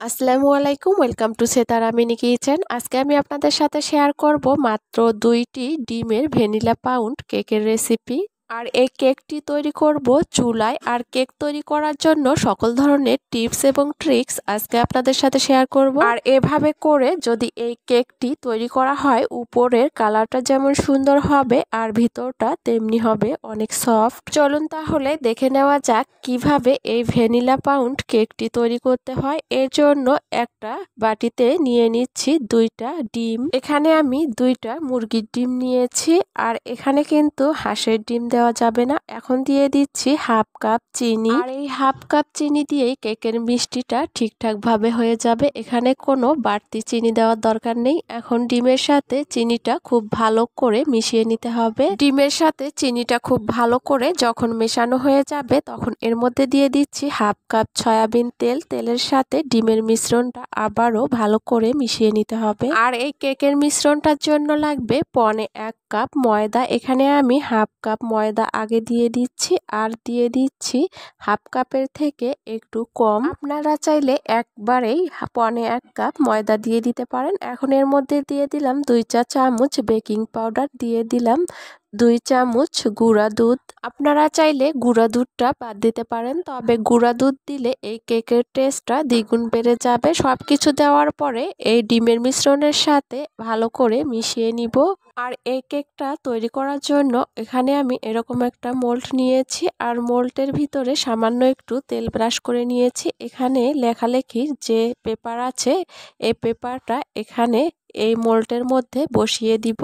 আসসালামু আলাইকুম, welcome to Setara mini kitchen. আজকে আমি আপনাদের সাথে শেয়ার করব মাত্র 2টি ডিমের ভ্যানিলা পাউন্ড কেকের রেসিপি। আর এই কেকটি তৈরি করব চুলায়। আর কেক তৈরি করার জন্য সকল ধরনের টিপস এবং ট্রিক্স আজকে আপনাদের সাথে শেয়ার করব। আর এভাবে করে যদি এই কেকটি তৈরি করা হয়, উপরের কালারটা যেমন সুন্দর হবে আর ভিতরটা তেমনি হবে অনেক সফট। চলুন তাহলে দেখে নেওয়া যাক কিভাবে এই ভ্যানিলা পাউন্ড কেকটি তৈরি করতে হয়। এর জন্য একটা বাটিতে নিয়ে নিচ্ছি 2টা ডিম। এখানে আমি 2টা মুরগির ডিম নিয়েছি। আর এখানে কিন্তু হাঁসের ডিম দেওয়া যাবে না। এখন দিয়ে দিচ্ছি হাফ কাপ চিনি। আর এই হাফ কাপ চিনি দিয়েই কেকের মিষ্টিটা ঠিকঠাক ভাবে হয়ে যাবে। এখানে কোনো বাড়তি চিনি দেওয়ার দরকার নেই। এখন ডিমের সাথে চিনিটা খুব ভালো করে মিশিয়ে নিতে হবে। ডিমের সাথে চিনিটা খুব ভালো করে যখন মেশানো হয়ে যাবে, তখন এর মধ্যে দিয়ে দিচ্ছি হাফ কাপ সয়াবিন তেল। তেলের সাথে ডিমের মিশ্রণটা আবারও ভালো করে মিশিয়ে নিতে হবে। আর এই কেকের মিশ্রণটার জন্য লাগবে 1.25 কাপ ময়দা। এখানে আমি হাফ কাপ ময়দা আগে দিয়ে দিচ্ছি, আর দিয়ে দিচ্ছি হাফ কাপের থেকে একটু কম। আপনারা চাইলে একবারেই 1.25 কাপ ময়দা দিয়ে দিতে পারেন। এখন এর মধ্যে দিয়ে দিলাম 2 চা চামচ বেকিং পাউডার, দিয়ে দিলাম 2 চামচ গুঁড়া দুধ। আপনারা চাইলে গুঁড়া দুধটা বাদ দিতে পারেন, তবে গুঁড়া দুধ দিলে এই কেকের টেস্টটা দ্বিগুণ বেড়ে যাবে। সবকিছু দেওয়ার পরে এই ডিমের মিশ্রণের সাথে ভালো করে মিশিয়ে নিব। আর এই কেকটা তৈরি করার জন্য এখানে আমি এরকম একটা মোল্ড নিয়েছি, আর মোল্ডের ভিতরে সামান্য একটু তেল ব্রাশ করে নিয়েছি। এখানে লেখালেখির যে পেপার আছে, এই পেপারটা এখানে এই মোল্ডের মধ্যে বসিয়ে দিব।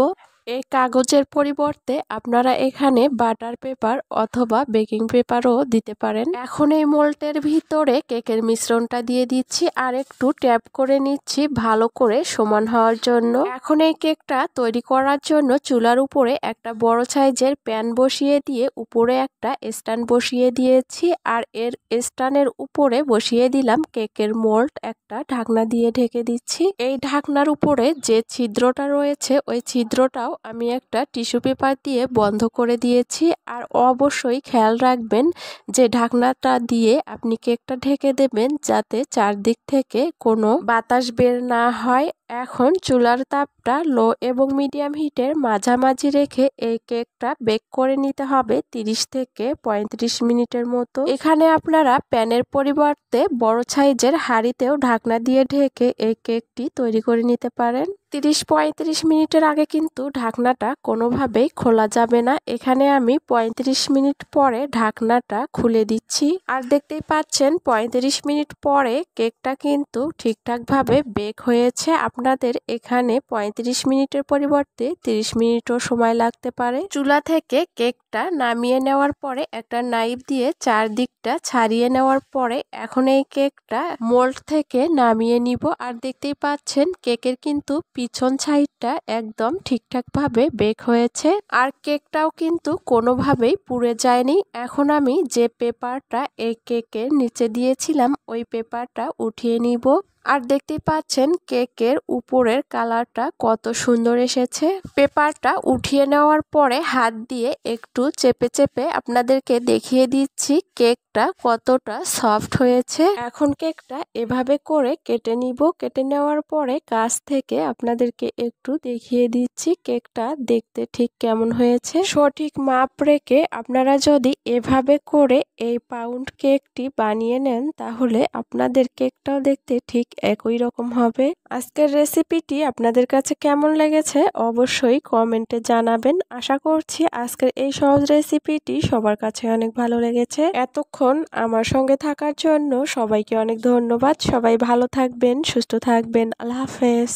এই কাগজের পরিবর্তে আপনারা এখানে বাটার পেপার অথবা বেকিং পেপারও দিতে পারেন। এখন এই মোল্ডের ভিতরে কেকের মিশ্রণটা দিয়ে দিচ্ছি, আর একটু ট্যাপ করে নিচ্ছি ভালো করে সমান হওয়ার জন্য। এখন এই কেকটা তৈরি করার জন্য চুলার উপরে একটা বড় সাইজের প্যান বসিয়ে দিয়ে উপরে একটা স্ট্যান্ড বসিয়ে দিয়েছি। আর এর স্ট্যান্ডের উপরে বসিয়ে দিলাম কেকের মোল্ড। একটা ঢাকনা দিয়ে ঢেকে দিচ্ছি। এই ঢাকনার উপরে যে ছিদ্রটা রয়েছে, ওই ছিদ্রটাও আমি একটা টিস্যু পেপার দিয়ে বন্ধ করে দিয়েছি। আর অবশ্যই খেয়াল রাখবেন যে ঢাকনাটা দিয়ে আপনি কেকটা ঢেকে দেবেন যাতে চারদিক থেকে কোনো বাতাস বের না হয়। এখন চুলার তাপটা লো এবং মিডিয়াম হিটের মাঝামাঝি রেখে এই কেকটা বেক করে নিতে হবে 30 থেকে 35 মিনিটের মতো। এখানে আপনারা প্যানের পরিবর্তে বড় সাইজের হাঁড়িতেও ঢাকনা দিয়ে ঢেকে এই কেকটি তৈরি করে নিতে পারেন। 30-35 মিনিটের আগে কিন্তু ঢাকনাটা কোনোভাবেই খোলা যাবে না। এখানে আমি 35 মিনিট পরে ঢাকনাটা খুলে দিচ্ছি। আর দেখতেই পাচ্ছেন 35 মিনিট পরে কেকটা কিন্তু ঠিকঠাকভাবে বেক হয়েছে। আপনাদের এখানে 35 মিনিটের পরিবর্তে 30 মিনিটও সময় লাগতে পারে। চুলা থেকে কেকটা নামিয়ে নেওয়ার পরে একটা নাইফ দিয়ে চারদিকটা ছাড়িয়ে নেওয়ার পরে এখন এই কেকটা মোল্ড থেকে নামিয়ে নিব। আর দেখতেই পাচ্ছেন কেকের কিন্তু পিছন সাইডটা একদম ঠিকঠাকভাবে বেক হয়েছে। আর কেকটাও কিন্তু কোনোভাবেই পুড়ে যায়নি। এখন আমি যে পেপারটা এই কেকের নিচে দিয়েছিলাম, ওই পেপারটা উঠিয়ে নিব। আর দেখতেই পাচ্ছেন কেকের উপরের কালারটা কত সুন্দর এসেছে। পেপারটা উঠিয়ে নেওয়ার পরে হাত দিয়ে একটু চেপে চেপে আপনাদেরকে দেখিয়ে দিচ্ছি কেকটা কতটা সফট হয়েছে। এখন কেকটা এভাবে করে কেটে নিব। কেটে নেওয়ার পরে কাছ থেকে আপনাদেরকে একটু দেখিয়ে দিচ্ছি কেকটা দেখতে ঠিক কেমন হয়েছে। সঠিক মাপ রেখে আপনারা যদি এভাবে করে এই পাউন্ড কেকটি বানিয়ে নেন, তাহলে আপনাদের কেকটাও দেখতে ঠিক একই রকম হবে। আজকের রেসিপিটি আপনাদের কাছে কেমন লেগেছে অবশ্যই কমেন্টে জানাবেন। আশা করছি আজকের এই সহজ রেসিপিটি সবার কাছে অনেক ভালো লেগেছে। এতক্ষণ আমার সঙ্গে থাকার জন্য সবাইকে অনেক ধন্যবাদ। সবাই ভালো থাকবেন, সুস্থ থাকবেন। আল্লাহ হাফেজ।